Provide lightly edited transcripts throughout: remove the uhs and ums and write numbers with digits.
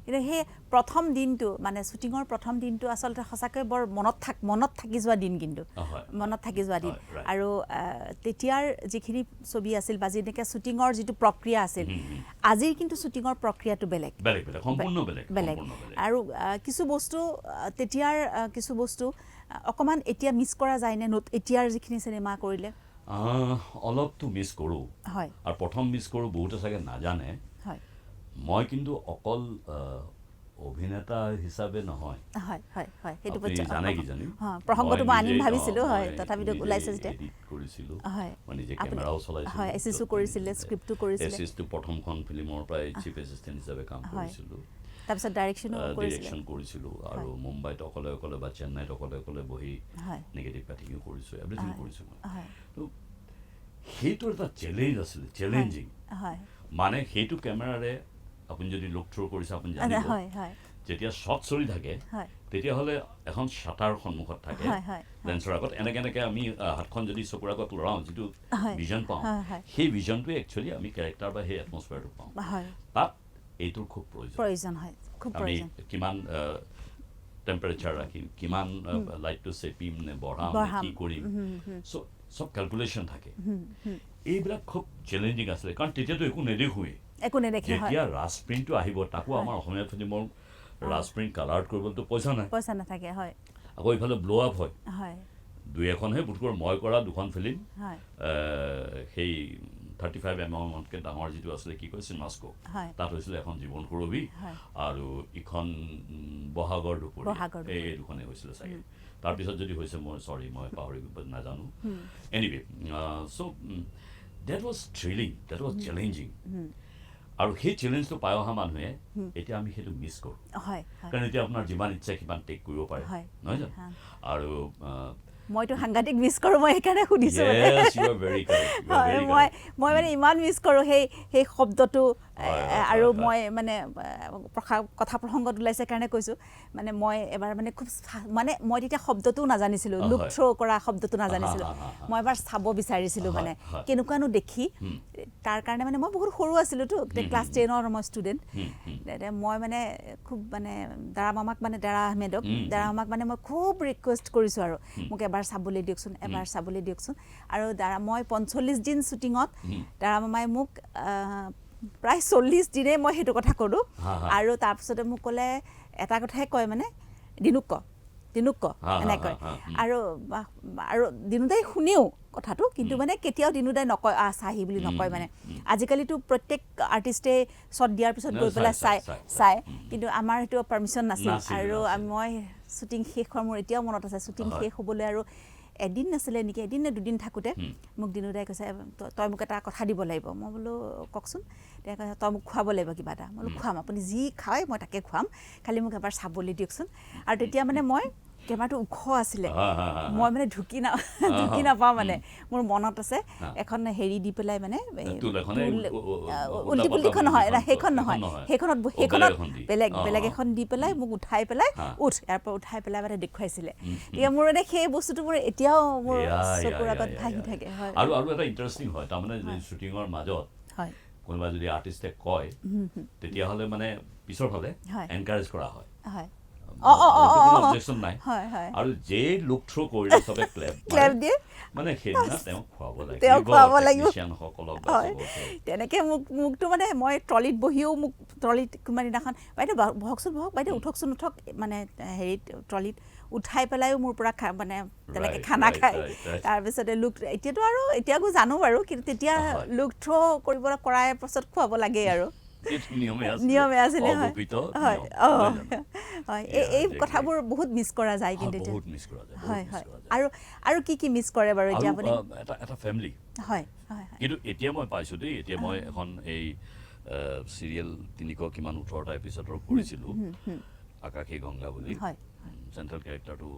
কিন্তু সেই প্ৰথম দিনটো মানে শ্বুটিঙৰ প্ৰথম দিনটো আচলতে সঁচাকৈ বৰ মনত থাকি যোৱা দিন কিন্তু মনত থাকি যোৱা দিন আৰু তেতিয়াৰ যিখিনি ছবি আছিল বা যেনেকৈ শ্বুটিঙৰ যিটো প্ৰক্ৰিয়া আছিল আজিৰ কিন্তু শ্বুটিঙৰ প্ৰক্ৰিয়াটো বেলেগ বেলেগ আৰু কিছু বস্তু তেতিয়াৰ কিছু বস্তু অকণমান এতিয়া মিছ কৰা যায়নে এতিয়াৰ যিখিনি চিনেমা কৰিলে অলপতো মিছ কৰোঁ হয় আৰু প্ৰথম মিছ কৰোঁ বহুতে চাগে নাজানে হয় মই কিন্তু অকল অভিনেতা হিচাপে নহয় হয় হয় হয় সেইটো জানে কি জানি প্ৰসংগটো মই আনিম ভাবিছিলোঁ হয় তথাপিতো ওলাইছে যেতিয়া এডিট কৰিছিলোঁ হয় মই নিজে কেমেৰাও চলাইছিলোঁ হয় এচিছো কৰিছিলে স্ক্ৰিপ্টটো কৰিছিলে এচিছটো প্ৰথমখন ফিল্মৰ পৰাই চিফ এছিষ্টেণ্ট হিচাপে কাম কৰিছিলোঁ তাৰপিছত ডাইৰেকশ্যন কৰিছিলোঁ আৰু মুম্বাইত অকলে অকলে বা চেন্নাইত অকলে অকলে বহি নিগেটিভ কাটিঙো কৰিছোঁ এভৰিথিং কৰিছোঁ তো সেইটো এটা চেলেঞ্জ আছিলে চেলেঞ্জিং মানে সেইটো কেমেৰাৰে আপুনি যদি লুক থ্ৰ' কৰিছে আপুনি জানিব যেতিয়া শ্বট চলি থাকে তেতিয়াহ'লে এখন শ্বাটাৰ সন্মুখত থাকে লেন্সৰ আগত এনেকৈ আমি হাতখন যদি চকুৰ আগত লৰাওঁ যিটো ভিজন পাওঁ সেই ভিজনটোৱে একচুৱেলি আমি কেৰেক্টাৰ বা সেই এটমছফিয়াৰটো পাওঁ তাত এইটোৰ খুব প্ৰয়োজন হয় আমি কিমান টেম্পাৰেচাৰ ৰাখিম কিমান লাইটটো চেপিম নে বঢ়াম নে কি কৰিম চব কেলকুলেশ্যন থাকে এইবিলাক খুব চেলেঞ্জিং আছিলে কাৰণ তেতিয়াতো একো নেদেখোৱেই যেতিয়া ৰাজ প্ৰিণ্টটো আহিব তাকো আমাৰ অসমীয়া ফিল্মৰ ৰাজ প্ৰিণ্ট কালাৰ্ড কৰিবলৈতো পইচা নাথাকে হয় আকৌ ইফালে ব্ল' আপ হয় দুই এখনহে বোধকৰো মই কৰা দুখন ফিল্ম সেই 35 mm ডাঙৰ যিটো আছিলে কি কয় চিনেমাস্কো তাত হৈছিলে এখন জীৱন সুৰভি আৰু ইখন বহাগৰ দুপৰীয়া এই দুখনেই হৈছিলে চাগে তাৰপিছত যদি হৈছে মই চৰি মই পাহৰি নাজানো anyway so' that was thrilling that was challenging আৰু সেই চেলেঞ্জটো পাই অহা মানুহে এতিয়া আমি সেইটো মিছ কৰোঁ কাৰণ এতিয়া আপোনাৰ যিমান ইচ্ছা সিমান টেক কৰিব পাৰে নহয় জানো আৰু মইতো সাংঘাতিক মিছ কৰোঁ মই সেইকাৰণে সুধিছোঁ মই মানে ইমান মিছ কৰোঁ সেই শব্দটো আৰু মই মানে কথা প্ৰসংগত ওলাইছে কাৰণে কৈছোঁ মানে মই এবাৰ মানে খুব মানে মই তেতিয়া শব্দটোও নাজানিছিলোঁ লুক থ্ৰ' কৰা শব্দটো নাজানিছিলোঁ মই এবাৰ চাব বিচাৰিছিলোঁ মানে কেনেকুৱানো দেখি তাৰ কাৰণে মানে মই বহুত সৰু আছিলোঁতো ক্লাছ 10ৰ মই ষ্টুডেণ্ট মই মানে খুব মানে দাৰা মামাক মানে দাৰা আহমেদক দাৰা মামাক মানে মই খুব ৰিকুৱেষ্ট কৰিছোঁ আৰু মোক এবাৰ চাবলৈ দিয়কচোন আৰু মই 45 দিন শ্বুটিঙত দাৰা মামাই মোক প্ৰায় 40 দিনে মই সেইটো কথা ক'লোঁ আৰু তাৰপিছতে মোক ক'লে এটা কথাই কয় মানে দিনুক ক এনেকৈ কয় আৰু দিনুদাই শুনেও কথাটো কিন্তু মানে কেতিয়াও দিনুদাই নকয় চাহি বুলি নকয় মানে আজিকালিতো প্ৰত্যেক আৰ্টিষ্টে শ্বট দিয়াৰ পিছত গৈ পেলাই চাই কিন্তু আমাৰ সেইটো পাৰ্মিশ্যন নাছিল আৰু মই শ্বুটিং শেষ হোৱাৰ মোৰ এতিয়াও মনত আছে শ্বুটিং শেষ হ'বলৈ আৰু এদিন নাছিলে নেকি এদিন নে দুদিন থাকোঁতে মোক দিনুদাই কৈছে তই মোক এটা কথা দিব লাগিব মই বোলো কওকচোন তেওঁ কৈছে তই মোক খুৱাব লাগিব কিবা এটা মই বোলো খুৱাম আপুনি যি খায় মই তাকে খুৱাম খালি মোক এবাৰ চাবলৈ দিয়কচোন আৰু তেতিয়া মানে মই কেমেৰাটো ওখ আছিলে মই মানে ঢুকি নাপাওঁ মানে মোৰ মনত আছে এখন হেৰি দি পেলাই মানে উল্টি পুল্টিখন নহয় সেইখনত বেলেগ এখন দি পেলাই মোক উঠাই পেলাই ইয়াৰ পৰা উঠাই পেলাই মানে দেখুৱাইছিলে এতিয়া মোৰ মানে সেই বস্তুটো মোৰ এতিয়াও মোৰ চকুৰ আগত ভাহি থাকে আৰু এটা ইণ্টাৰেষ্টিং হয় তাৰমানে শ্বুটিঙৰ মাজত কোনোবা যদি আৰ্টিষ্টে কয় তেতিয়াহ'লে মানে পিছৰ ফালে এনকাৰেজ কৰা হয় অবজেকশ্যন নাই আৰু যে লুক থ্ৰ' কৰিলে চবে ক্লেপ দিয়ে মানে সেইদিনা তেওঁক খুৱাব লাগিব তেনেকৈ মোকতো মানে মই ট্ৰলিত বহিও মোক ট্ৰলিত কোনোবা দিনাখন বাইদেউ বহকচোন বাইদেউ উঠকচোন মানে হেৰিত ট্ৰলিত উঠাই পেলাইও মোৰ পৰা মানে তেনেকৈ খানা খায় তাৰপিছতে এতিয়াও জানো বাৰু কিন্তু তেতিয়া লুক থ্ৰ' কৰাৰ পাছত খুৱাব লাগে আৰু নিয়মে আছিলে হয় এই কথাবোৰ বহুত মিছ কৰা যায় কিন্তু হয় আৰু কি মিছ কৰে বাৰু এতিয়া আপুনি এটা ফেমিলি হয় কিন্তু এতিয়া মই পাইছোঁ দেই এতিয়া মই এখন এই চিৰিয়েল 300 কিমান 18টা এপিছডৰ কৰিছিলোঁ আকাশী গংগা বুলি চেণ্ট্ৰেল কেৰেক্টাৰটো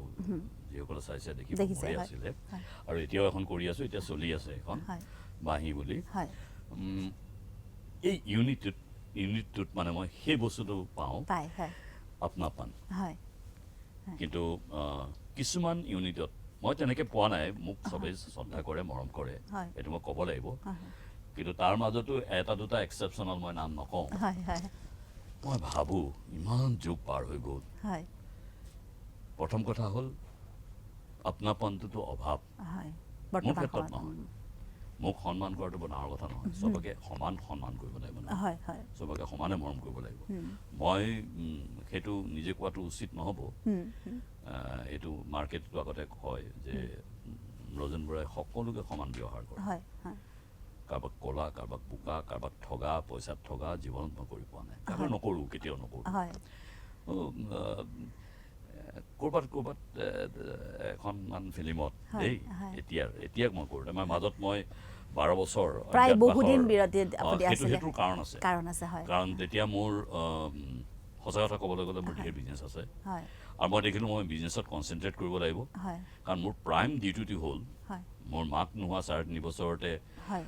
যিসকলে চাইছে দেখিব মৰি আছিলে আৰু এতিয়াও এখন কৰি আছোঁ এতিয়া চলি আছে এখন বাঁহী বুলি এই ইউনিটটোত মানে মই সেই বস্তুটো পাওঁ আপনাপন কিন্তু কিছুমান ইউনিটত মই তেনেকৈ পোৱা নাই মোক চবেই শ্ৰদ্ধা কৰে মৰম কৰে এইটো মই ক'ব লাগিব কিন্তু তাৰ মাজতো এটা দুটা এক্সেপশ্যনেল মই নাম নকওঁ মই ভাবোঁ ইমান যুগ পাৰ হৈ গ'ল। হয় প্ৰথম কথা হ'ল আপনাপনটোতো অভাৱ। হয় মোৰ বৰ্তমান ক্ষেত্ৰত সময়ত। নহয়। মোক সন্মান কৰাটো বৰ ডাঙৰ কথা নহয়। চবকে সন্মান কৰিব লাগিব নহয়। হয় হয় চবকে সমানে মৰম কৰিব লাগিব। মই সেইটো নিজে কোৱাটো উচিত নহ'ব। এইটো মাৰ্কেটটো আগতে কয় যে ৰজন বৰাই সকলোকে সমান ব্যৱহাৰ কৰে। হয় হয় কাৰোবাক ক'লা, কাৰোবাক বোকা, কাৰোবাক ঠগা, পইচাত ঠগা জীৱনত মই কৰি পোৱা নাই। কাৰোবাক নকৰোঁ, কেতিয়াও নকৰোঁ। হয় ক'ৰবাত এখনমান ফিল্মত দেই এতিয়া মই কৰোঁ। আমাৰ মাজত মই 12 বছৰ প্ৰায় বহুদিন বিৰতি সেইটোৰ কাৰণ আছে। হয় কাৰণ তেতিয়া মোৰ সঁচা কথা ক'বলৈ গ'লে মোৰ ঢেৰ বিজনেছ আছে হয় আৰু মই দেখিলোঁ মই বিজনেছত কনচেনট্ৰেট কৰিব লাগিব। হয় কাৰণ মোৰ প্ৰাইম ডিউটিটো হ'ল হয় মোৰ মাক নোহোৱা 3.5 বছৰতে হয়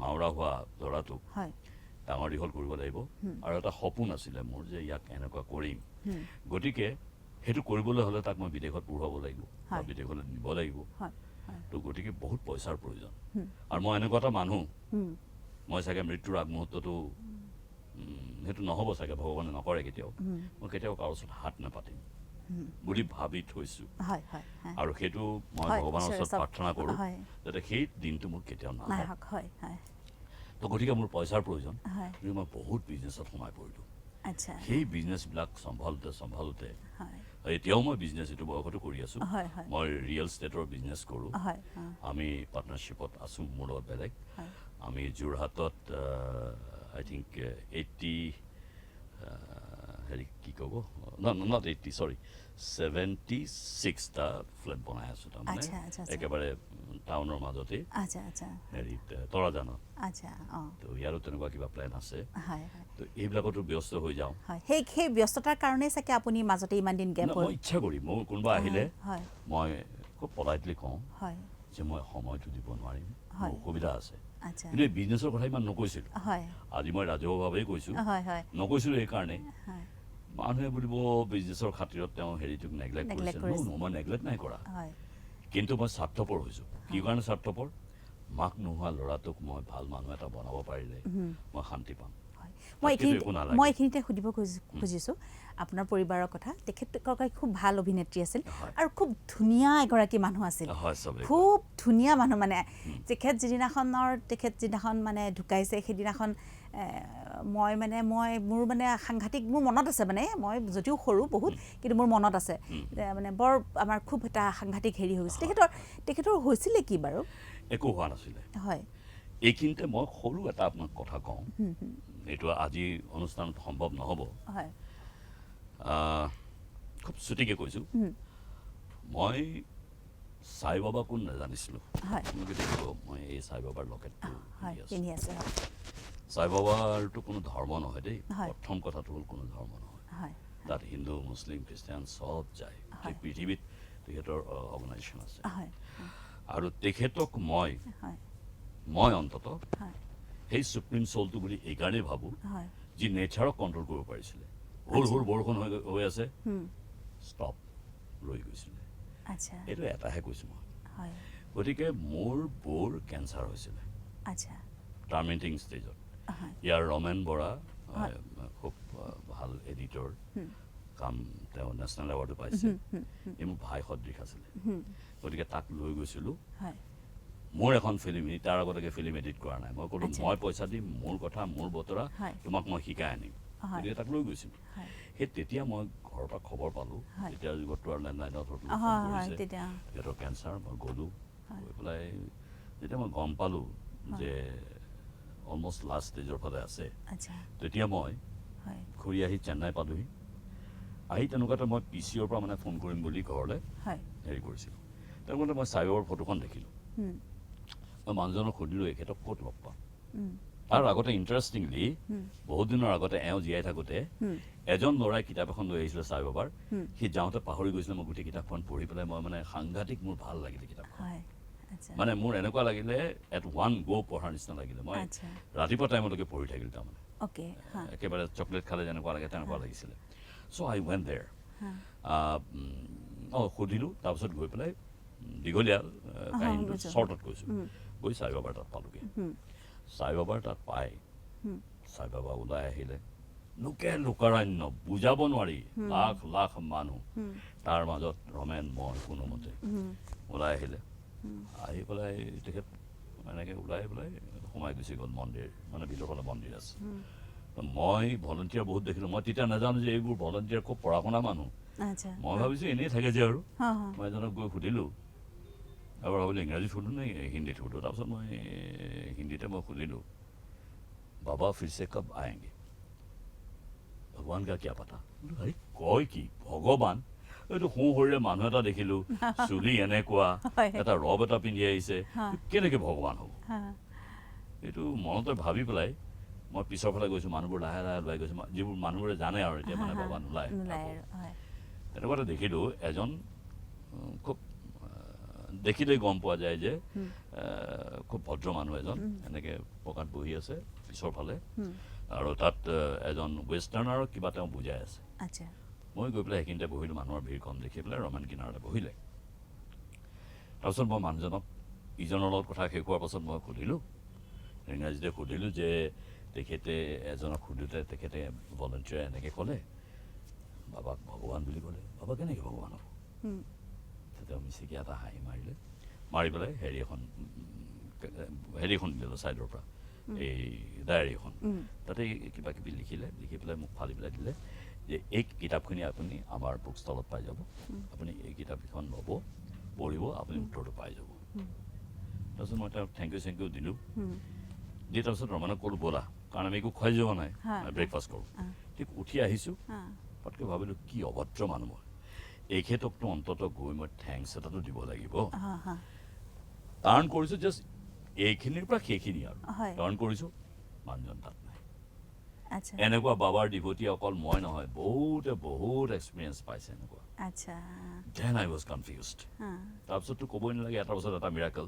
মাউৰা হোৱা ল'ৰাটোক হয় ডাঙৰ দীঘল কৰিব লাগিব আৰু এটা সপোন আছিলে মোৰ যে ইয়াক এনেকুৱা কৰিম। গতিকে সেইটো কৰিবলৈ হ'লে তাক মই বিদেশত পঢ়ুৱাব লাগিব বা বিদেশলৈ নিব লাগিব। তো গতিকে বহুত পইচাৰ প্ৰয়োজন আৰু মই এনেকুৱা এটা মানুহ মই চাগে মৃত্যুৰ আগমুহূৰ্তটো সেইটো নহ'ব চাগে, ভগৱানে নকৰে কেতিয়াও। মই কেতিয়াও কাৰো ওচৰত হাত নাপাতিম বুলি ভাবি থৈছোঁ আৰু সেইটো মই ভগৱানৰ ওচৰত প্ৰাৰ্থনা কৰোঁ যাতে সেই দিনটো মোৰ কেতিয়াও নাহক। তো গতিকে মোৰ পইচাৰ প্ৰয়োজন। গতিকে মই বহুত বিজনেছত সোমাই পৰিলোঁ। সেই বিজনেছবিলাক চম্ভালোতে এতিয়াও মই বিজনেছ এইটো বয়সতো কৰি আছোঁ। মই ৰিয়েল ষ্টেটৰ বিজনেছ কৰোঁ। আমি পাৰ্টনাৰশ্বিপত আছোঁ, মোৰ লগত বেলেগ। আমি যোৰহাটত আই থিংক 76টা ফ্লেট বনাই আছোঁ। তাৰমানে একেবাৰে টাউনৰ মাজতে হেৰিত তৰাজানত। তো ইয়াৰো তেনেকুৱা কিবা প্লেন আছে। তো এইবিলাকতো ব্যস্ত হৈ যাওঁ। সেই ব্যস্ততাৰ কাৰণেই চাগে আপুনি মাজতে ইমান দিন গেপ হ'ল। মই ইচ্ছা কৰি মোৰ কোনোবা আহিলে মই খুব পলাইটলি কওঁ যে মই সময়টো দিব নোৱাৰিম, মোৰ অসুবিধা আছে। কিন্তু এই বিজনেছৰ কথা ইমান নকৈছিলোঁ। আজি মই ৰাজহুৱাভাৱেই কৈছোঁ। নকৈছিলোঁ এইকাৰণে মানুহে বুলিব বিজনেছৰ খাতিৰত তেওঁ হেৰিটোক নেগলেক্ট কৰিছে। মই নেগলেক্ট নাই কৰা, কিন্তু মই স্বাৰ্থপৰ হৈছোঁ। কি কাৰণে স্বাৰ্থপৰ? মাক নোহোৱা ল'ৰাটোক মই ভাল মানুহ এটা বনাব পাৰিলে মই শান্তি পাম। মই এইখিনিতে সুধিব খুজিছোঁ আপোনাৰ পৰিবাৰৰ কথা। তেখেতগৰাকী খুব ভাল অভিনেত্ৰী আছিল আৰু খুব ধুনীয়া এগৰাকী মানুহ আছিল, খুব ধুনীয়া মানুহ। মানে তেখেত যিদিনাখন মানে ঢুকাইছে সেইদিনাখন মই মোৰ মানে সাংঘাতিক, মোৰ মনত আছে। মানে মই যদিও সৰু বহুত, কিন্তু মোৰ মনত আছে মানে বৰ আমাৰ খুব এটা সাংঘাতিক হেৰি হৈ গৈছে। তেখেতৰ হৈছিলে কি বাৰু? একো হোৱা নাছিলে। হয় এইখিনিতে মই সৰু এটা আপোনাক কথা কওঁ, এইটো আজি অনুষ্ঠানত সম্ভৱ নহ'ব। খুব চুটিকৈ কৈছোঁ, মই সাই বাবা কোন নাজানিছিলোঁ। মই এই সাই বাবাৰ লকেটটো পিন্ধি আছোঁ। সাই বাবাৰটো কোনো ধৰ্ম নহয় দেই। প্ৰথম কথাটো হ'ল কোনো ধৰ্ম নহয়। তাত হিন্দু, মুছলিম, খ্ৰীষ্টিয়ান চব যায়। পৃথিৱীত তেখেতৰ অৰ্গেনাইজেশ্যন আছে আৰু তেখেতক মই অন্তত সেই সুপ্ৰিম চলটো বুলি এইকাৰণেই ভাবোঁ যি নেচাৰক কণ্ট্ৰল কৰিব পাৰিছিলে। সৰু বৰষুণ হৈ আছে, ষ্টপ, ৰৈ গৈছিলে। এইটো এটাহে কৈছোঁ মই। গতিকে মোৰ বৌৰ কেঞ্চাৰ হৈছিলে টাৰ্মিনেটিং ষ্টেজত। ইয়াৰ ৰমেন বৰা খুব ভাল এডিটৰ, কাম তেওঁ নেশ্যনেল এৱাৰ্ডো পাইছে। এই মোৰ ভাই সদৃশ আছিলে। গতিকে তাক লৈ গৈছিলোঁ। মোৰ এখন ফিল্ম, তাৰ আগলৈকে ফিল্ম এডিট কৰা নাই। মই ক'লোঁ মই পইচা দিম, মোৰ কথা, মোৰ বতৰা, তোমাক মই শিকাই আনিম। গতিকে তাক লৈ গৈছিলোঁ। সেই তেতিয়া মই ঘৰৰ পৰা খবৰ পালোঁ, তেতিয়া যুগতটো আৰু লেণ্ডলাইনত সিহঁতৰ কেঞ্চাৰ। মই গ'লোঁ, গৈ পেলাই যেতিয়া মই গম পালোঁ যে অলমষ্ট লাষ্ট ষ্টেজৰ ফালে আছে, তেতিয়া মই ঘূৰি আহি চেন্নাই পালোঁহি। আহি তেনেকুৱা এটা মই PCOৰ পৰা মানে ফোন কৰিম বুলি ঘৰলৈ হেৰি কৰিছিলোঁ। তেনেকুৱাতে মই সাই বাবাৰ ফটোখন দেখিলোঁ। মই মানুহজনক সুধিলোঁ এখেতক ক'ত লগ পাম। তাৰ আগতে ইণ্টাৰেষ্টিংলি বহুত দিনৰ আগতে এওঁ জীয়াই থাকোঁতে এজন ল'ৰাই কিতাপ এখন লৈ আহিছিলে সাই বাবাৰ। সি যাওঁতে পাহৰি গৈছিলে। মই গোটেই কিতাপখন পঢ়ি পেলাই মই মানে সাংঘাতিক মোৰ ভাল লাগিলে কিতাপখন। মানে মোৰ এনেকুৱা লাগিলে এট ওৱান গ' পঢ়াৰ নিচিনা লাগিলে। মই ৰাতিপুৱা টাইমলৈকে পঢ়ি থাকিলোঁ। তাৰমানে একেবাৰে চকলেট খালে যেনেকুৱা লাগে তেনেকুৱা লাগিছিলে। চ' আই ৱেণ্ট দেয়াৰ। সুধিলোঁ, তাৰপিছত গৈ পেলাই দীঘলীয়া কাহিনীটো শ্বৰ্টত কৈছোঁ, গৈ সাই বাবাৰ তাত পালোঁগৈ। সাই বাবাৰ তাত পাই সাই বাবা ওলাই আহিলে, লোকে লোকাৰণ্য বুজাব নোৱাৰি লাখ লাখ মানুহ তাৰ মাজত ৰমেন মই কোনোমতে ওলাই আহিলে আহি পেলাই তেখেত এনেকৈ ওলাই পেলাই সোমাই গুচি গ'ল মন্দিৰ মানে ভিতৰৰ ফালে মন্দিৰ আছে মই ভলণ্টিয়াৰ বহুত দেখিলোঁ মই তেতিয়া নাজানো যে এইবোৰ ভলণ্টিয়াৰ খুব পঢ়া শুনা মানুহ মই ভাবিছোঁ এনেই থাকে যে আৰু মই এজনক গৈ সুধিলোঁ এবাৰ ভাবিলোঁ ইংৰাজীত সুধোঁ নে হিন্দীত সুধোঁ তাৰপিছত মই হিন্দীতে মই সুধিলোঁ বাবা ফিৰছে কব আয়েংগে ভগৱান কা কিয়া পাতা হেৰি কয় কি ভগৱান এইটো সোঁ শৰীৰে মানুহ এটা দেখিলোঁ চুলি এনেকুৱা এটা ৰব এটা পিন্ধি আহিছে কেনেকৈ ভগৱান হ'ব এইটো মনতে ভাবি পেলাই মই পিছৰ ফালে গৈছোঁ মানুহবোৰ লাহে লাহে ওলাই গৈছোঁ যিবোৰ মানুহবোৰে জানে আৰু এতিয়া মানে ভগৱান ওলাই তেনেকুৱা এটা দেখিলোঁ এজন খুব দেখিলেই গম পোৱা যায় যে খুব ভদ্ৰ মানুহ এজন এনেকৈ পকাত বহি আছে পিছৰ ফালে আৰু তাত এজন ৱেষ্টাৰ্ণাৰক কিবা তেওঁ বুজাই আছে মই গৈ পেলাই সেইখিনিতে বহিলোঁ মানুহৰ ভিৰ কম দেখি পেলাই ৰমেন কিনাৰতে বহিলে তাৰপিছত মই মানুহজনক ইজনৰ লগত কথা শেষ হোৱাৰ পাছত মই সুধিলোঁ ইংৰাজীতে সুধিলোঁ যে তেখেতে এজনক সুধোঁতে তেখেতে ভলণ্টিয়াৰে এনেকৈ ক'লে বাবাক ভগৱান বুলি ক'লে বাবা কেনেকৈ ভগৱান হ'ব তেতিয়া মিচিকি এটা হাঁহি মাৰিলে মাৰি পেলাই হেৰি এখন দিলোঁ ছাইডৰ পৰা এই ডায়েৰী এখন তাতে কিবা কিবি লিখিলে লিখি পেলাই মোক ফালি পেলাই দিলে যে এই কিতাপখিনি আপুনি আমাৰ বুক ষ্টলত পাই যাব আপুনি এই কিতাপকেইখন ল'ব পঢ়িব আপুনি উত্তৰটো পাই যাব তাৰপিছত মই তেওঁক থেংক ইউ দিলোঁ দি তাৰপিছত ৰমেনক ক'লোঁ ব'লা কাৰণ আমি একো খুৱাই যোৱা নাই ব্ৰেকফাষ্ট কৰোঁ ঠিক উঠি আহিছোঁ পটকৈ ভাবিলোঁ কি অভদ্ৰ মানুহ মই এইখেতকতো অন্ততঃ গৈ মই থেংকছ এটাতো দিব লাগিব টাৰ্ণ কৰিছোঁ জাষ্ট এইখিনিৰ পৰা সেইখিনি আৰু টাৰ্ণ কৰিছোঁ মানুহজন তাত নাই এনেকুৱা বাবাৰ ডিভটি অকল মই নহয় বহুতে বহুত এক্সপিৰিয়েঞ্চ পাইছে এনেকুৱা দেন আই ৱাজ কনফিউজড তাৰপিছততো ক'বই নালাগে এটাৰ পাছত এটা মিৰাকল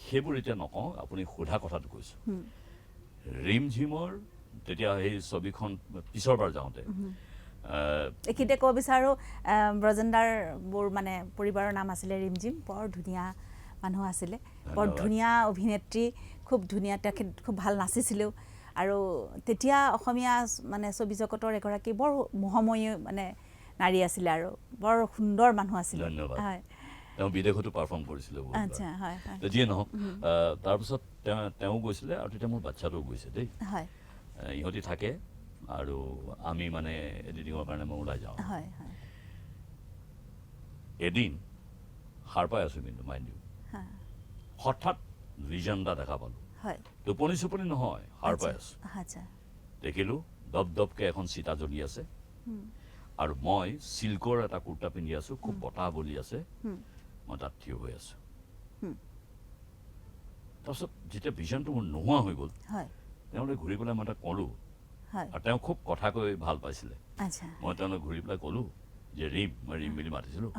সেইবোৰ এতিয়া নকওঁ আপুনি সোধা কথাটো কৈছোঁ ৰিমঝিমৰ তেতিয়া সেই ছবিখন পিছৰ বাৰ যাওঁতে এইখিনিতে ক'ব বিচাৰোঁ ব্ৰজেন্দাৰ বোৰ মানে পৰিবাৰৰ নাম আছিলে ৰিমঝিম বৰ ধুনীয়া মানুহ আছিলে বৰ ধুনীয়া অভিনেত্ৰী খুব ধুনীয়া তেখেত খুব ভাল নাচিছিলেও আৰু তেতিয়া অসমীয়া মানে ছবি জগতৰ এগৰাকী বৰ মোহময়ী মানে নাৰী আছিলে আৰু বৰ সুন্দৰ মানুহ আছিলে হয় তেওঁ বিদেশতো পাৰফৰ্ম কৰিছিলে যিয়ে নহওক তাৰপিছত তেওঁ গৈছিলে আৰু তেতিয়া মোৰ বাচ্ছাটোও গৈছে দেই ইহঁতি থাকে আৰু আমি মানে এডিটিঙৰ কাৰণে মই ওলাই যাওঁ এদিন সাৰ পাই আছোঁ কিন্তু মাইণ্ড ইউ হঠাৎ ভিজন এটা দেখা পালোঁ টোপনি চোপনি নহয় সাৰ পাই আছোঁ দেখিলোঁ দপ দপকৈ এখন চিতা জ্বলি আছে আৰু মই চিল্কৰ এটা কুৰ্তা পিন্ধি আছোঁ খুব বতাহ বলি আছে মই তাত থিয় হৈ আছোঁ তাৰপিছত যেতিয়া ভিজনটো মোৰ নোহোৱা হৈ গ'ল তেওঁলৈ ঘূৰি পেলাই মই তাক ক'লোঁ আৰু তেওঁ খুব কথা কৈ ভাল পাইছিলে মই তেওঁলৈ ঘূৰি পেলাই ক'লোঁ যে মই ৰিম বুলি মাতিছিলোঁ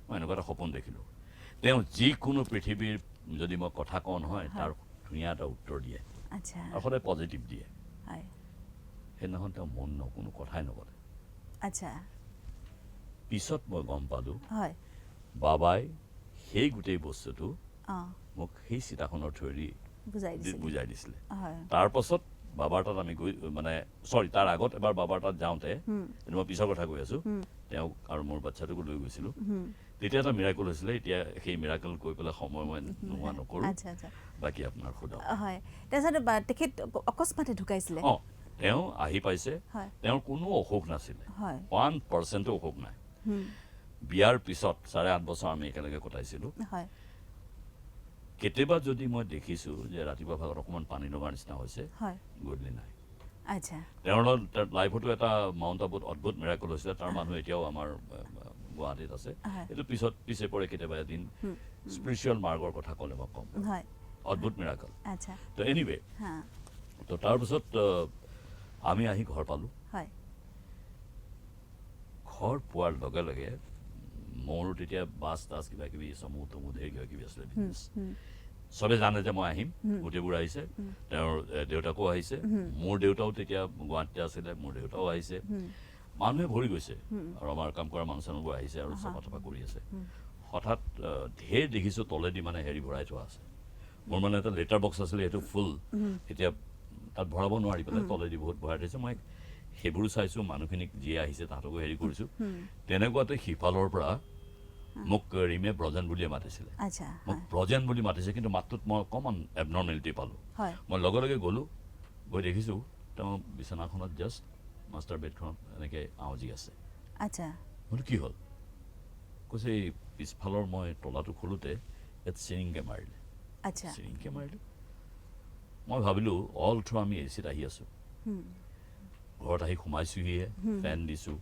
মই এনেকুৱা এটা সপোন দেখিলোঁ তেওঁ যিকোনো পৃথিৱীৰ যদি মই কথা কওঁ নহয় তাৰ ধুনীয়া এটা উত্তৰ দিয়ে আৰু সদায় পজিটিভ দিয়ে সেইদিনাখন তেওঁ মন কোনো কথাই নক'লে পিছত মই গম পালোঁ বাবাই সেই গোটেই বস্তুটো মোক সেই চিতাখনৰ থ্ৰুৱেদি বুজাই দিছিলে তাৰপাছত বাবাৰ তাত আমি গৈ মানে তাৰ আগত এবাৰ বাবাৰ তাত যাওঁতে মই পিছৰ কথা কৈ আছোঁ তেওঁক আৰু মোৰ বাচ্ছাটোকো লৈ গৈছিলোঁ তেতিয়া এটা মিৰাকল হৈছিলে এতিয়া সেই মিৰাকল কৈ পেলাই সময় মই নোহোৱা নকৰোঁ বাকী আপোনাৰ সোধক তেখেত অকস্মাতে ঢুকাইছিলে তেওঁ আহি পাইছে তেওঁৰ কোনো অসুখ নাছিলে 1% অসুখ নাই বিয়াৰ পিছত 8.5 বছৰ আমি একেলগে কটাইছিলোঁ কেতিয়াবা যদি মই দেখিছোঁ যে ৰাতিপুৱা ভাগত অকণমান পানী লগাৰ নিচিনা হৈছে গধূলি নাই তেওঁৰ লাইফতো এটা মাউণ্ট আবুত অদ্ভুত মিৰাকল হৈছিলে তাৰ মানুহ এতিয়াও আমাৰ গুৱাহাটীত আছে এইটো পিছে পৰে কেতিয়াবা এদিন স্পিৰিচুৱেল মাৰ্গৰ কথা ক'লে মই ক'ম অদ্ভুত মিৰাকল তো এনিৱে তো তাৰপিছত আমি আহি ঘৰ পালোঁ ঘৰ পোৱাৰ লগে লগে মোৰো তেতিয়া বাছ টাছ কিবা কিবি চমু তমু ধেৰ কিবা কিবি আছিলে বিজনেছ চবে জানে যে মই আহিম গোটেইবোৰ আহিছে তেওঁৰ দেউতাকো আহিছে মোৰ দেউতাও তেতিয়া গুৱাহাটীতে আছিলে মোৰ দেউতাও আহিছে মানুহে ভৰি গৈছে আৰু আমাৰ কাম কৰা মানুহ চানুহবোৰ আহিছে আৰু চফা তফা কৰি আছে হঠাৎ ঢেৰ দেখিছোঁ তলেদি মানে হেৰি ভৰাই থোৱা আছে মোৰ মানে এটা লেটাৰ বক্স আছিলে সেইটো ফুল এতিয়া তাত ভৰাব নোৱাৰি পেলাই তলেদি বহুত ভৰাই থৈছে মই সেইবোৰো চাইছোঁ, মানুহখিনিক যিয়ে আহিছে তাহাঁতকো হেৰি কৰিছোঁ। তেনেকুৱাতে সিফালৰ পৰা মোক ৰিমে ব্ৰজেন বুলিয়ে মাতিছিলে। মোক ব্ৰজেন বুলি মাতিছে, কিন্তু মাতটোত মই অকণমান এবনৰ্মেলিটি পালোঁ। মই লগে লগে গ'লোঁ, গৈ দেখিছোঁ তেওঁ বিচনাখনত জাষ্ট মাষ্টাৰ বেডখনত এনেকৈ আউজি আছে। বোলো কি হ'ল? কৈছে এই পিছফালৰ মই তলাটো খোলোতে ইয়াত চিৰিংকৈ মাৰিলে। চিৰিংকৈ মাৰিলে। মই ভাবিলোঁ অল থ্ৰু আমি এ চিত আহি আছোঁ, ঘৰত আহি সোমাইছোঁহিয়ে, ফেন দিছোঁ,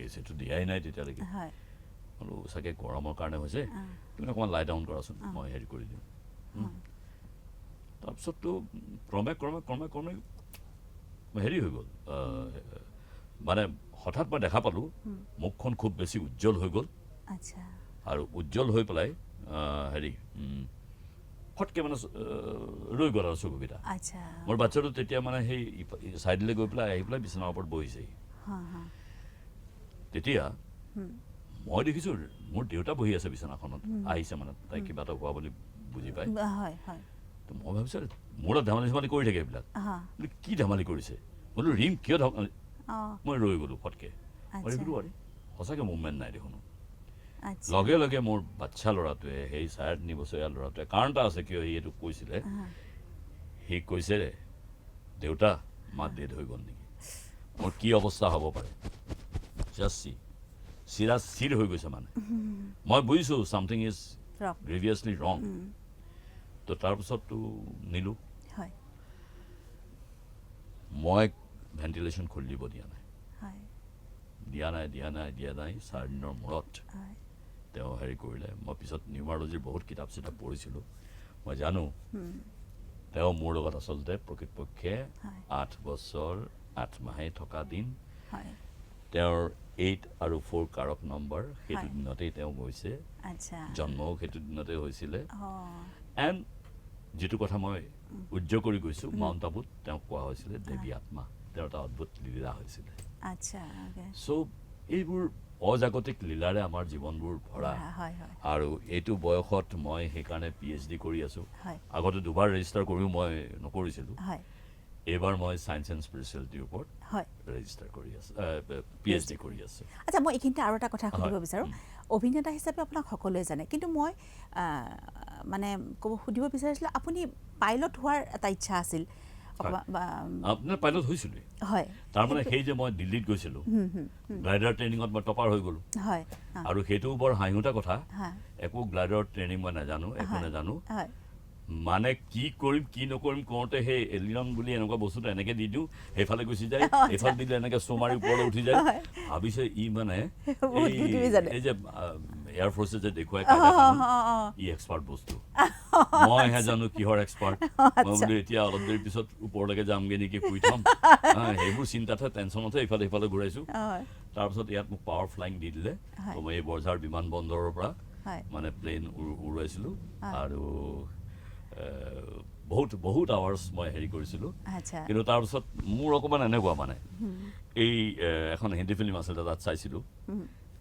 এ চিটো দিয়াই নাই তেতিয়ালৈকে। বোলো চাগে গৰমৰ কাৰণে হৈছে, তুমি অকণমান লাই ডাউন কৰাচোন, মই হেৰি কৰি দিওঁ। তাৰপিছততো ক্ৰমে ক্ৰমে ক্ৰমে ক্ৰমে হেৰি হৈ গ'ল, মানে হঠাৎ মই দেখা পালোঁ মুখখন খুব বেছি উজ্জ্বল হৈ গ'ল। আৰু উজ্জ্বল হৈ পেলাই হেৰি ফটকৈ মানে ৰৈ গ'ল আৰু চকুকেইটা। মোৰ বাচ্ছাটো তেতিয়া মানে সেই ছাইডলৈ গৈ পেলাই আহি পেলাই বিচনাৰ ওপৰত বহিছেহি। তেতিয়া মই দেখিছোঁ মোৰ দেউতা বহি আছে বিচনাখনত, আহিছে মানে তাই কিবা এটা হোৱা বুলি বুজি পায়। তো মই ভাবিছোঁ মোৰ ধেমালি ধেমালি কৰি থাকে এইবিলাক, কি ধেমালি কৰিছে? বোলো ৰিম কিয় ধেমালি? মই ৰৈ গ'লোঁ ফটকৈ। মই দেখিলোঁ আৰে সঁচাকৈ মুভমেণ্ট নাই দেখোন। লগে লগে মোৰ বাচ্ছা ল'ৰাটোৱে, সেই 3.5 বছৰীয়া ল'ৰাটোৱে, কাৰণ এটা আছে কিয় সি এইটো কৈছিলে, সি কৈছে দেউতা মা ডেড হৈ গ'ল নেকি? মোৰ কি অৱস্থা হ'ব পাৰে? জাষ্ট চিৰা চিৰ হৈ গৈছে মানে। মই বুজিছোঁ ছামথিং ইজ গ্ৰেভিয়াছলি ৰং। তো তাৰপিছততো নিলোঁ, মই ভেণ্টিলেশ্যন খুলি দিব দিয়া নাই। 4 দিনৰ মূৰত তেওঁ হেৰি কৰিলে। মই পিছত নিউমাৰলজিৰ বহুত কিতাপ চিতাপ পঢ়িছিলোঁ, মই জানো তেওঁ মোৰ লগত আচলতে প্ৰকৃতপক্ষে 8 বছৰ 8 মাহে থকা দিন। তেওঁৰ 8 আৰু 4 কাৰক নম্বৰ, সেইটো দিনতেই তেওঁ গৈছে, জন্মও সেইটো দিনতে হৈছিলে। এণ্ড যিটো কথা মই উজ্জ্ব কৰি গৈছোঁ, মাউণ্ট আবুত তেওঁক কোৱা হৈছিলে দেৱী আত্মা, তেওঁৰ এটা অদ্ভুত লীলা হৈছিলে। চ' এইবোৰ অজাগতিক লীলাৰে আমাৰ জীৱনবোৰ ভৰা। আৰু এইটো বয়সত মই সেইকাৰণে PhD কৰি আছোঁ। আগতে 2বাৰ ৰেজিষ্টাৰ কৰিও মই নকৰিছিলোঁ। এইবাৰ মই ছায়েন্স এণ্ড স্পিৰিচুৱেলিটিৰ ওপৰত ৰেজিষ্টাৰ কৰি আছোঁ, PhD কৰি আছোঁ। মই এইখিনিতে আৰু এটা কথা সুধিব বিচাৰোঁ। অভিনেতা হিচাপে আপোনাক সকলোৱে জানে, কিন্তু মই মানে সুধিব বিচাৰিছিলোঁ আপুনি পাইলট হোৱাৰ এটা ইচ্ছা আছিল। আপোনাৰ পাইলট হৈছিলোঁ। তাৰমানে সেই যে মই দিল্লীত গৈছিলোঁ, গ্লাইডাৰ ট্ৰেইনিঙত মই টপাৰ হৈ গ'লোঁ। আৰু সেইটো বৰ হাঁহি উঠা কথা, একো গ্লাইডাৰ ট্ৰেইনিং মই নাজানো, একো নাজানো। মানে কি কৰিম কি নকৰিম কওঁতে সেই এলিয়ন বুলি এনেকুৱা বস্তুটো এনেকৈ দি দিওঁ, সেইফালে গুচি যায়, এইফালে দিলে এনেকৈ চুমাৰি ওপৰলৈ উঠি যায়। ভাবিছে ই মানে এই যে এয়াৰ ফ'ৰ্চে যে দেখুৱাই ই এক্সপাৰ্ট বস্তু, মইহে জানো কিহৰ এক্সপাৰ্ট। মই বোলো এতিয়া অলপ দেৰি পিছত ওপৰলৈকে যামগৈ নেকি, শুই থ'ম, সেইবোৰ চিন্তাতহে টেনশ্যনতহে ইফালে সিফালে ঘূৰাইছোঁ। তাৰপিছত ইয়াত মোক পাৱাৰ ফ্লাইং দি দিলে। মই এই বৰঝাৰ বিমান বন্দৰৰ পৰা মানে প্লেন উৰুৱাইছিলোঁ। আৰু বহুত আৱাৰ্ছ মই হেৰি কৰিছিলোঁ। কিন্তু তাৰপিছত মোৰ অকণমান এনেকুৱা মানে এই এখন হিন্দী ফিল্ম আছিলে, তাত চাইছিলোঁ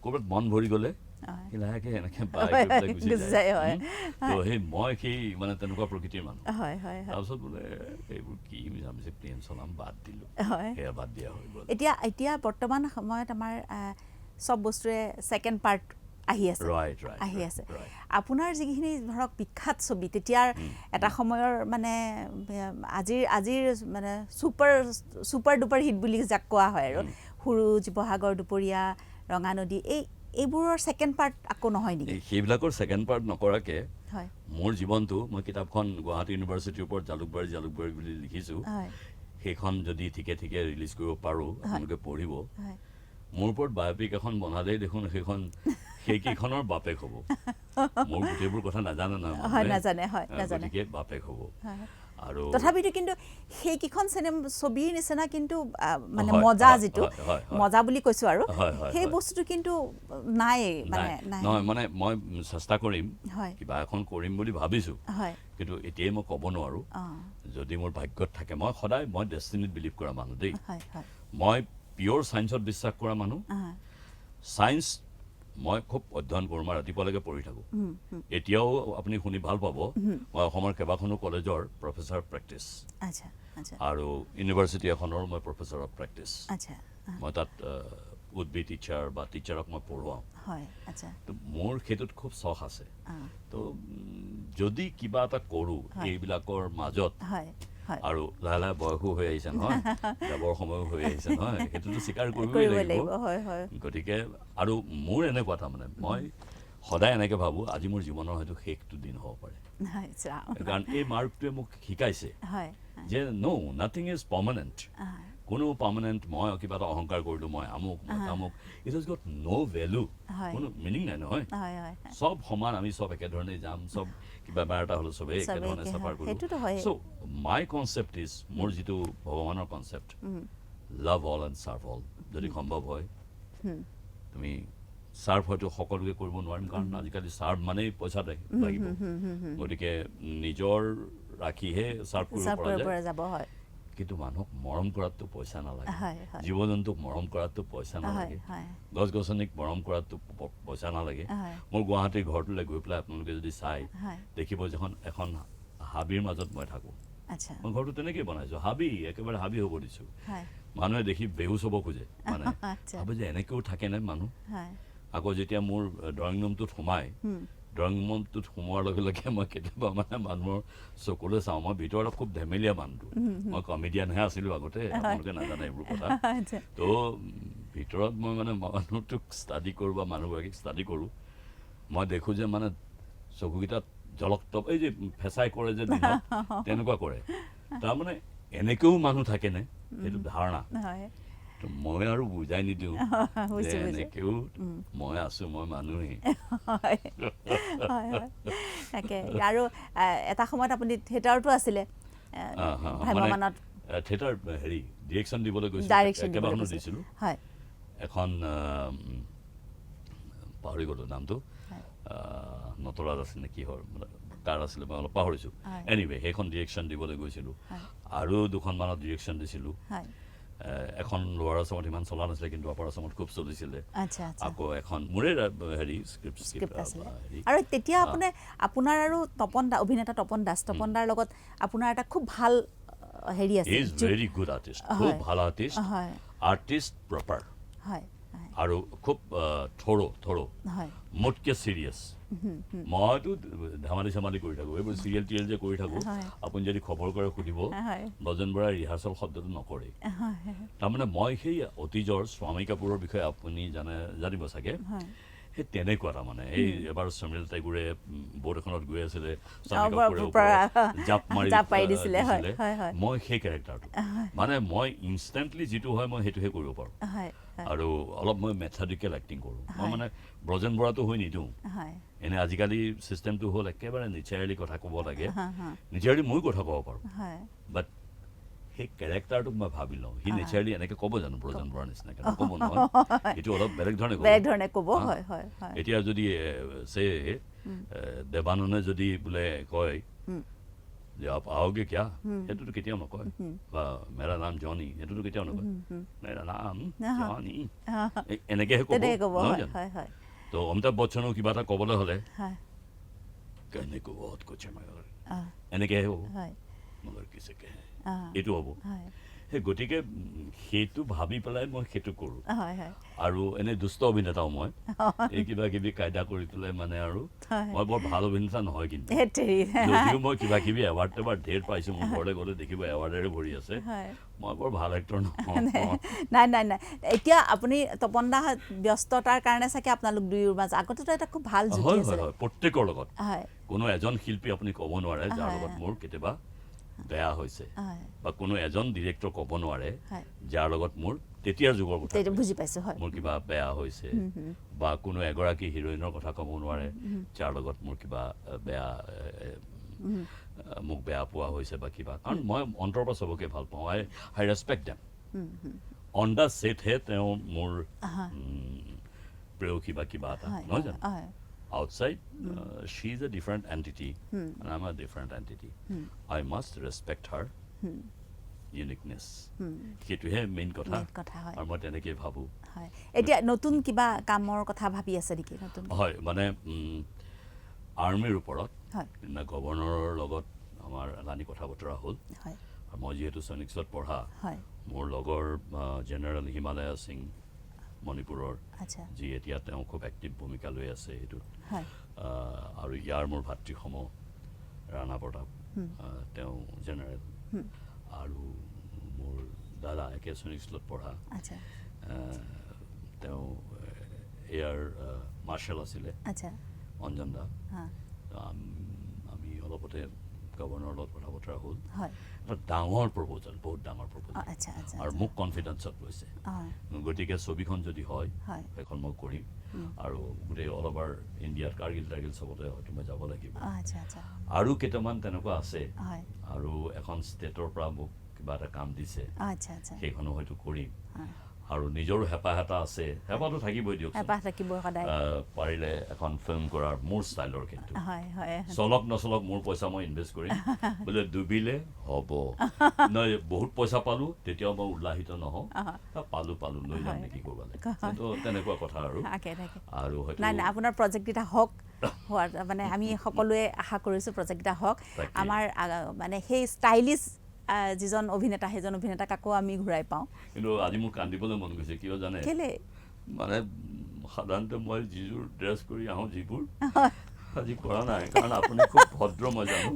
ক'ৰবাত মন ভৰি গ'লে লাহেকৈ এনেকৈ গুচি যায়। তো মই সেই মানে তেনেকুৱা প্ৰকৃতিৰ মানুহ। তাৰপিছত বোলে এইবোৰ কি মিছামিছি প্লেন চলাম, বাদ দিলোঁ, সেয়া বাদ দিয়া হৈ গ'ল। এতিয়া বৰ্তমান সময়ত আমাৰ চব বস্তুৰে ছেকেণ্ড পাৰ্ট আহি আছে। আপোনাৰ যিখিনি ধৰক বিখ্যাত ছবি, তেতিয়াৰ এটা সময়ৰ মানে আজিৰ মানে ছুপাৰ ডুপাৰ হিট বুলি যাক কোৱা হয় আৰু, সুৰুজ, বহাগৰ দুপৰীয়া, ৰঙা নদী, এইবোৰৰ ছেকেণ্ড পাৰ্ট আকৌ নহয় নেকি? সেইবিলাকৰ ছেকেণ্ড পাৰ্ট নকৰাকৈ মোৰ জীৱনটো, মই কিতাপখন গুৱাহাটী ইউনিভাৰ্চিটিৰ ওপৰত জালুকবাৰী বুলি লিখিছোঁ, সেইখন যদি ঠিকে ঠিকে ৰিলিজ কৰিব পাৰোঁ, আপোনালোকে পঢ়িব। মোৰ ওপৰত বায়'পিক এখন বনালেই দেখোন সেইকেইখনৰ বাপেক হ'ব। মোৰ গোটেইবোৰ কথা নাজানে গতিকে বাপেক হ'ব। আৰু তথাপিতো কিন্তু সেইকেইখন ছবিৰ নিচিনা কিন্তু মানে মজা, যিটো মজা বুলি কৈছোঁ আৰু, সেই বস্তুটো কিন্তু নাই। নহয় মানে মই চেষ্টা কৰিম, কিবা এখন কৰিম বুলি ভাবিছোঁ, কিন্তু এতিয়াই মই ক'ব নোৱাৰোঁ। যদি মোৰ ভাগ্যত থাকে, মই ডেষ্টিনিত বিলিভ কৰা মানুহ দেই। মই পিয়'ৰ ছায়েন্সত বিশ্বাস কৰা মানুহ। ছায়েন্স মই খুব অধ্যয়ন কৰোঁ, মই ৰাতিপুৱালৈকে পঢ়ি থাকোঁ। এতিয়াও আপুনি শুনি ভাল পাব, মই অসমৰ কেইবাখনো কলেজৰ প্ৰফেচাৰ অফ প্ৰেক্টিছ, আৰু ইউনিভাৰ্চিটি এখনৰ মই প্ৰফেচাৰ অফ প্ৰেক্টিছ। মই তাত উড বি টিচাৰ বা টিচাৰক মই পঢ়ুৱাওঁ হয় আচ্ছা তো মোৰ সেইটোত খুব চখ আছে তো যদি কিবা এটা কৰোঁ এইবিলাকৰ মাজত আৰু লাহে লাহে বয়সো হৈ আহিছে নহয় যাবৰ সময়ো হৈ আহিছে নহয় সেইটোতো স্বীকাৰ কৰিবই লাগিব গতিকে আৰু মোৰ এনেকুৱা তাৰমানে মই সদায় এনেকৈ ভাবোঁ আজি মোৰ জীৱনৰ হয়তো শেষটো দিন হ'ব পাৰে কাৰণ এই মাৰ্কটোৱে মোক শিকাইছে যে ন' নাথিং ইজ পাৰ্মানেণ্ট কোনো পাৰ্মানেণ্ট মই কিবা এটা অহংকাৰ কৰিলোঁ মই আমুক তামুক it is got no' value কোনো মিনিং নাই নহয় চব সমান আমি চব একেধৰণে যাম চব কিবা বেমাৰ এটা হ'লে চবেই একেধৰণে চাফাৰ কৰোঁ চ' মাই কনচেপ্ট ইজ মোৰ যিটো ভগৱানৰ concept love all and serve all যদি সম্ভৱ হয় তুমি চাৰ্ভ হয়তো সকলোকে কৰিব নোৱাৰিম কাৰণ আজিকালি চাৰ্ভ মানেই পইচা লাগিব গতিকে নিজৰ ৰাখিহে চাৰ্ভ কৰিব পৰা যায় কিন্তু মানুহক মৰম কৰাতো পইচা নালাগে জীৱ জন্তুক মৰম কৰাতো পইচা নালাগে গছ গছনিক মৰম কৰাতো পইচা নালাগে মোৰ গুৱাহাটীৰ ঘৰটোলৈ গৈ পেলাই আপোনালোকে যদি চাই দেখিব যে এখন হাবিৰ মাজত মই থাকোঁ মই ঘৰটো তেনেকেই বনাইছোঁ হাবি একেবাৰে হাবি হ'ব দিছোঁ মানুহে দেখি বেহুচ হ'ব খোজে মানে ভাবে যে এনেকৈও থাকেনে মানুহ আকৌ যেতিয়া মোৰ ড্ৰয়িং ৰুমটোত সোমাই ড্ৰয়িং ৰুমটোত সোমোৱাৰ লগে লগে মই কেতিয়াবা মানে মানুহৰ চকুলৈ চাওঁ মই ভিতৰত খুব ধেমেলীয়া মানুহটো মই কমেডিয়ানহে আছিলোঁ আগতে আপোনালোকে নাজানে এইবোৰ কথা তো ভিতৰত মই মানে মানুহটোক ষ্টাডি কৰোঁ বা মানুহগৰাকীক ষ্টাডি কৰোঁ মই দেখোঁ যে মানে চকুকেইটাত জলকটপ এই যে ফেঁচাই কৰে যে দিনত তেনেকুৱা কৰে তাৰমানে এনেকৈও মানুহ থাকেনে সেইটো ধাৰণা মই আৰু বুজাই নিদিওঁ যে এনেকেও মই আছোঁ মই মানুহেই তাকে আৰু এটা সময়ত আপুনি থিয়েটাৰতো আছিলে ভ্ৰাম্যমানত থিয়েটাৰ হেৰি ডিৰেকশ্যন দিবলৈ গৈছিলোঁ কেইবাখনো দিছিলোঁ এখন পাহৰি গ'লোঁ নামটো নটৰাজ আছিলে নে কিহৰ কাৰ আছিলে মই অলপ পাহৰিছোঁ এনিৱে সেইখন ডিৰেকশ্যন দিবলৈ গৈছিলোঁ আৰু দুখনমানত ডিৰেকশ্যন দিছিলোঁ এখন লোৱাৰ আছামত ইমান চলা নাছিলে কিন্তু আপাৰ আছামত খুব চলিছিলে আকৌ এখন মোৰে হেৰি স্ক্ৰিপ্ট আৰু তেতিয়া আপোনাৰ আৰু অভিনেতা তপন দাৰ লগত আপোনাৰ এটা খুব ভাল হেৰি আছে ইজ ভেৰি গুড আৰ্টিষ্ট খুব ভাল আৰ্টিষ্ট প্ৰপাৰ আৰু খুব থ'ৰ মোতকৈ চিৰিয়াছ মইতো ধেমালি চেমালি কৰি থাকোঁ এইবোৰ চিৰিয়েল টিৰিয়েল যে কৰি থাকোঁ আপুনি যদি খবৰ কৰে সুধিব ব্ৰজেন বৰাই ৰিহাৰ্চেল শব্দটো নকৰে তাৰমানে মই সেই অতীজৰ স্বামী কাপুৰৰ বিষয়ে আপুনি জানিব চাগে সেই তেনেকুৱা তাৰমানে এই এবাৰ সমীল টেগুৰে বোট এখনত গৈ আছিলে জাপ মাৰি দিছিলে মই সেই কেৰেক্টাৰটো মানে মই ইনষ্টেণ্টলি যিটো হয় মই সেইটোহে কৰিব পাৰোঁ আৰু অলপ মই মেথডিকেল এক্টিং কৰোঁ মই মানে ব্ৰজেন বৰাটো হৈ নিদিওঁ এনে আজিকালি চিষ্টেমটো হ'ল একেবাৰে নেচাৰেলি কথা ক'ব লাগে নেচাৰেলি ময়ো কথা ক'ব পাৰোঁ বাট সেই কেৰেক্টাৰটোক মই ভাবি লওঁ সি নেচাৰেলি এনেকৈ ক'ব জানো ব্ৰজেন বৰাৰ নিচিনাকৈ নক'ব নহয় এইটো অলপ বেলেগ ধৰণে ক'ব এতিয়া যদি দেৱানন্দে যদি বোলে কয় যে আপ आओगे क्या সেইটোতো কেতিয়াও নকয় বা মেৰা নাম জনি সেইটোতো কেতিয়াও নকয় মেৰা নাম জনি এনেকৈহে ক'ব নহয় জানো তো অমিতাভ বচ্চনেও কিবা এটা ক'বলৈ হ'লে কেনেকৈ বহুত কুছ মগৰ এনেকৈহে হ'ব মগৰ কিছে কে এইটো হ'ব সেই গতিকে সেইটো ভাবি পেলাই মই সেইটো কৰোঁ আৰু এনে দুষ্ট অভিনেতাও মই এই কিবা কিবি কায়দা কৰি পেলাই মানে আৰু মই বৰ ভাল অভিনেতা নহয় কিন্তু যদিও মই কিবা কিবি এৱাৰ্ড ঢেৰ পাইছোঁ মোৰ ঘৰলৈ গ'লে দেখিব এৱাৰ্ডেৰে ভৰি আছে মই বৰ ভাল এক্টৰ নহয় নাই এতিয়া আপুনি তপন দা ব্যস্ততাৰ কাৰণে চাগে আপোনালোক দুয়োৰ মাজত আগতেতো এটা খুব ভাল জুতি আছিল প্ৰত্যেকৰ লগত কোনো এজন শিল্পী আপুনি ক'ব নোৱাৰে যাৰ লগত মোৰ কেতিয়াবা বেয়া হৈছে বা কোনো এজন ডিৰেক্টৰ ক'ব নোৱাৰে যাৰ লগত মোৰ তেতিয়াৰ যুগৰ কথা বুজি পাইছোঁ মোৰ কিবা বেয়া হৈছে বা কোনো এগৰাকী হিৰইনৰ কথা ক'ব নোৱাৰে যাৰ লগত মোৰ কিবা বেয়া মোক বেয়া পোৱা হৈছে বা কিবা কাৰণ মই অন্তৰৰ পৰা চবকে ভাল পাওঁ আই ৰেচপেক্ট দেম অন দ্য ছেটহে তেওঁ মোৰ প্ৰেয়সী বা কিবা এটা নহয় জানো outside she is a different entity and I'm a different entity I must respect her uniqueness সেইটোহে মেইন কথা আৰু মই তেনেকৈ ভাবোঁ এতিয়া নতুন কিবা কামৰ কথা ভাবি আছে নেকি হয় মানে আৰ্মিৰ ওপৰত গভৰ্ণৰৰ লগত আমাৰ এলানি কথা বতৰা হ'ল আৰু মই যিহেতু সৈনিকত পঢ়া মোৰ লগৰ জেনেৰেল হিমালয়া সিং মণিপুৰৰ আচ্ছা যি এতিয়া তেওঁ খুব এক্টিভ ভূমিকা লৈ আছে এইটোত হয় আৰু ইয়াৰ মোৰ ভাতৃসম ৰাণা প্ৰতাপ তেওঁ জেনেৰেল আৰু মোৰ দাদা একে সৈনিক স্কুলত পঢ়া আচ্ছা তেওঁ এয়াৰ মাৰ্শ্বেল আছিলে আচ্ছা অঞ্জন দা হা আমি অলপতে গভৰ্ণৰৰ লগত কথা বতৰা হ'ল হয় এটা ডাঙৰ প্ৰপ'জাল বহুত ডাঙৰ প্ৰপ'জাল আচ্ছা আচ্ছা আৰু মোক কনফিডেন্সত লৈছে গতিকে ছবিখন যদি হয় সেইখন মই কৰিম আৰু গোটেই অল অভাৰ ইণ্ডিয়াত কাৰ্গিল টাৰ্গিল চবতে হয়তো মই যাব লাগিব আচ্ছা আচ্ছা আৰু কেইটামান তেনেকুৱা আছে হয় আৰু এখন ষ্টেটৰ পৰা মোক কিবা এটা কাম দিছে আচ্ছা আচ্ছা সেইখনো হয়তো কৰিম আৰু নিজৰো হেঁপাহ এটা আছে হেঁপাহটো থাকিবই দিয়ক হেঁপাহ থাকিব সদায় পাৰিলে এখন ফিল্ম কৰাৰ মোৰ ষ্টাইলৰ কিন্তু হয় হয় চলক নচলক মোৰ পইচা মই ইনভেষ্ট কৰিম বোলে ডুবিলে হ'ব নহয় বহুত পইচা পালোঁ তেতিয়াও মই উল্লাসিত নহওঁ পালোঁ লৈ যাম নেকি ক'ৰবালৈ তো তেনেকুৱা কথা আৰু হয়তো নাই নাই আপোনাৰ প্ৰজেক্টকেইটা হওক হোৱাৰ মানে আমি সকলোৱে আশা কৰিছোঁ প্ৰজেক্টকেইটা হওক আমাৰ মানে সেই ষ্টাইলিছ যিজন অভিনেতা সেইজন অভিনেতাক আকৌ আমি ঘূৰাই পাওঁ কিন্তু আজি মোৰ কান্দিবলৈ মন গৈছে কিয় জানে কেলে মানে সাধাৰণতে মই যিযোৰ ড্ৰেছ কৰি আহোঁ যিবোৰ আজি কৰা নাই কাৰণ আপুনি খুব ভদ্ৰ মই জানো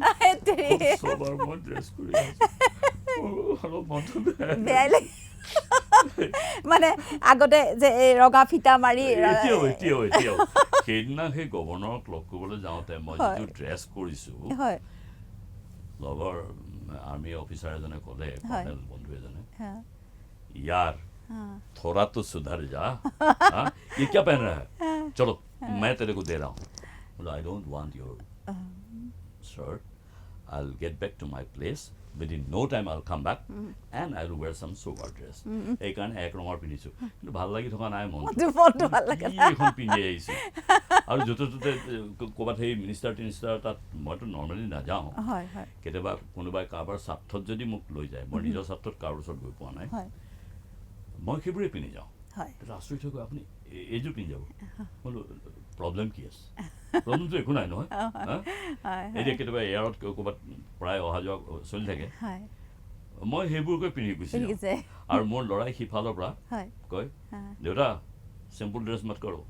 চবাৰ মই ড্ৰেছ কৰি মানে আগতে যে এই ৰগা ফিটা মাৰি এতিয়াও সেইদিনা সেই গভৰ্ণৰক লগ কৰিবলৈ যাওঁতে মই যিটো ড্ৰেছ কৰিছোঁ লগৰ आर्मी ऑफिसर एजने कोले कर्नल बंधु एजने यार थोड़ा तो सुधर जा ये क्या पहन रहा है चलो मैं तेरे को दे रहा हूँ I don't want your shirt I will get back to my place within no time I'll come back and I will wear some sober dress এই কাৰণে এক ৰঙৰ পিন্ধিছো কিন্তু ভাল লাগি থকা নাই মনটো ভাল লাগে এইখন পিন্ধি আহিছো আৰু য'তে ত'তে ক'ৰবাত সেই মিনিষ্টাৰ তাত মইতো নৰ্মেলি নাযাওঁ কেতিয়াবা কোনোবাই কাৰোবাৰ স্বাৰ্থত যদি মোক লৈ যায় মই নিজৰ স্বাৰ্থত কাৰোবাৰ ওচৰত গৈ পোৱা নাই মই সেইবোৰে পিন্ধি যাওঁ আচৰিত হৈ গৈ আপুনি এইযোৰ পিন্ধি যাব বোলো প্ৰব্লেম কি আছে প্ৰব্লেমটো একো নাই নহয় এতিয়া কেতিয়াবা এয়াৰত ক'ৰবাত প্ৰায় অহা যোৱা চলি থাকে মই সেইবোৰকৈ পিন্ধি গুচি যাওঁ আৰু মোৰ ল'ৰাই সিফালৰ পৰা কয় দেউতা চিম্পুল ড্ৰেছ মাত কৰোঁ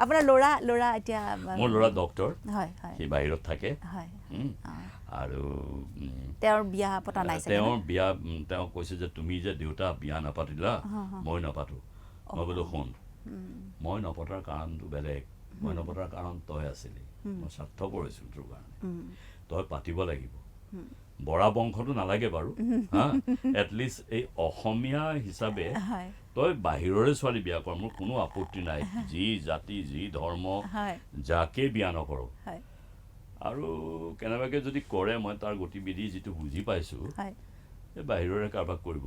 আপোনাৰ ল'ৰা এতিয়া মোৰ ল'ৰা ডক্টৰ সি বাহিৰত থাকে আৰু তেওঁৰ বিয়া পতা নাই তেওঁ কৈছে যে তুমি যে দেউতা বিয়া নাপাতিলা মই নাপাতো মই বোলো শুন মই নপতাৰ কাৰণটো বেলেগ মই নপতাৰ কাৰণ তই আছিলি মই স্বাৰ্থপৰ হৈছিলোঁ তোৰ কাৰণে তই পাতিব লাগিব বৰা বংশটো নালাগে বাৰু এটলিষ্ট এই অসমীয়া হিচাপে তই বাহিৰৰে ছোৱালী বিয়া কৰ মোৰ কোনো আপত্তি নাই যি জাতি যি ধৰ্ম যাকে বিয়া নকৰোঁ আৰু কেনেবাকৈ যদি কৰে মই তাৰ গতিবিধি যিটো বুজি পাইছোঁ বাহিৰৰে কাৰোবাক কৰিব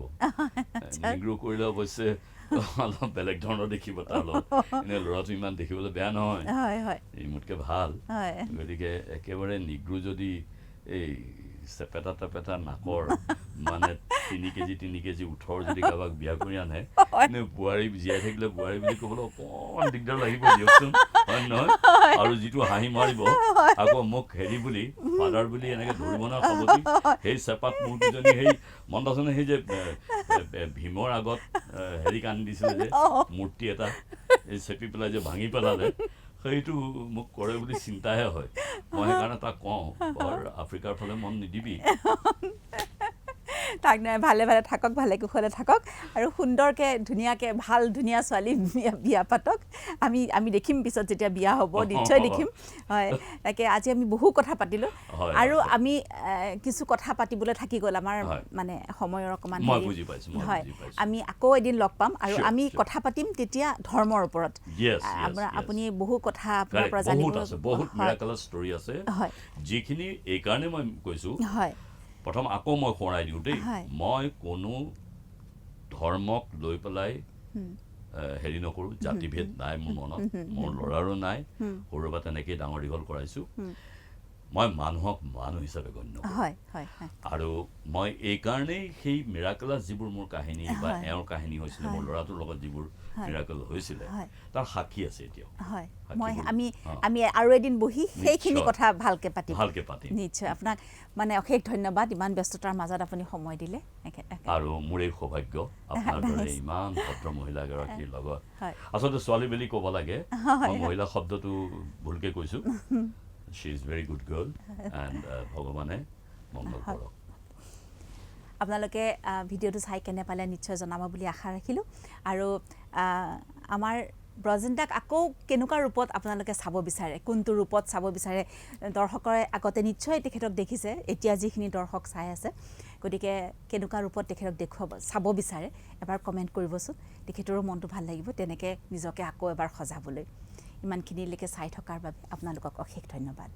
নিগ্ৰো কৰিলে অৱশ্যে অলপ বেলেগ ধৰণৰ দেখিব তাৰ লগত এনে ল'ৰাটো ইমান দেখিবলৈ বেয়া নহয় মোতকৈ ভাল গতিকে একেবাৰে নিগ্ৰো যদি এই চেপেটা টেপেটা নাকৰ মানে 3 কেজি উঠৰ যদি কাৰোবাক বিয়া কৰি আনে বোৱাৰী জীয়াই থাকিলে বোৱাৰী বুলি ক'বলৈ অকণমান দিগদাৰ লাগিব দিয়কচোন হয় নহয় আৰু যিটো হাঁহি মাৰিব আকৌ মোক হেৰি বুলি ফাদাৰ বুলি এনেকৈ ধৰিব না খবতি সেই চেপাত মোৰ কিজনী সেই মনত আছেনে সেই যে ভীমৰ আগত হেৰি কান্দি দিছিলে যে মূৰ্তি এটা এই চেপি পেলাই যে ভাঙি পেলালে সেইটো মোক কৰে বুলি চিন্তাহে হয় মই সেইকাৰণে তাক কওঁ বৰ আফ্ৰিকাৰ ফালে মন নিদিবি তাক নাই ভালে থাকক ভালে কুশলে থাকক আৰু সুন্দৰকে ধুনীয়াকে ধুনীয়া ছোৱালী বিয়া পাতক আমি দেখিম পিছত যেতিয়া বিয়া হ'ব নিশ্চয় দেখিম হয় তাকে আজি আমি বহু কথা পাতিলোঁ আৰু আমি কিছু কথা পাতিবলৈ থাকি গ'ল আমাৰ মানে সময়ৰ অকণমান হয় আমি আকৌ এদিন লগ পাম আৰু আমি কথা পাতিম তেতিয়া ধৰ্মৰ ওপৰত আপুনি বহু কথা আপোনাৰ পৰা জানিব বহুত মিৰাকলাছ ষ্টৰী আছে যিখিনি এইকাৰণে মই কৈছোঁ হয় প্ৰথম আকৌ মই সোঁৱৰাই দিওঁ দেই মই কোনো ধৰ্মক লৈ পেলাই হেৰি নকৰোঁ জাতিভেদ নাই মোৰ মনত মোৰ ল'ৰাৰো নাই সৰুৰ পৰা তেনেকেই ডাঙৰ দীঘল কৰাইছোঁ মই মানুহক মানুহ হিচাপে গণ্য কৰোঁ হয় হয় হয় আৰু মই এইকাৰণেই সেই মিৰাকলাছ যিবোৰ মোৰ কাহিনী বা এওঁৰ কাহিনী হৈছিলে মোৰ ল'ৰাটোৰ লগত যিবোৰ মিৰাকল হৈছিলে তাৰ সাক্ষী আছে এতিয়াও হয় মই আমি আৰু এদিন বহি সেইখিনি কথা ভালকৈ পাতিম নিশ্চয় আপোনাক মানে অশেষ ধন্যবাদ ইমান ব্যস্ততাৰ মাজত আপুনি সময় দিলে আৰু মোৰ এই সৌভাগ্য আপোনাৰ দৰে ইমান ভদ্ৰ মহিলাগৰাকীৰ লগত আচলতে ছোৱালী বুলি ক'ব লাগে মই মহিলা শব্দটো ভুলকৈ কৈছোঁ she is very good girl and ভগৱানে মংগল কৰক আপোনালোকে ভিডিঅ'টো চাই কেনে পালে নিশ্চয় জনাব বুলি আশা ৰাখিলোঁ আৰু আমাৰ ব্ৰজেন্দ্ৰক আকৌ কেনেকুৱা ৰূপত আপোনালোকে চাব বিচাৰে কোনটো ৰূপত চাব বিচাৰে দৰ্শকৰে আগতে নিশ্চয় তেখেতক দেখিছে এতিয়া যিখিনি দৰ্শক চাই আছে গতিকে কেনেকুৱা ৰূপত তেখেতক চাব বিচাৰে এবাৰ কমেণ্ট কৰিবচোন তেখেতৰো মনটো ভাল লাগিব তেনেকৈ নিজকে আকৌ এবাৰ সজাবলৈ ইমানখিনিলৈকে চাই থকাৰ বাবে আপোনালোকক অশেষ ধন্যবাদ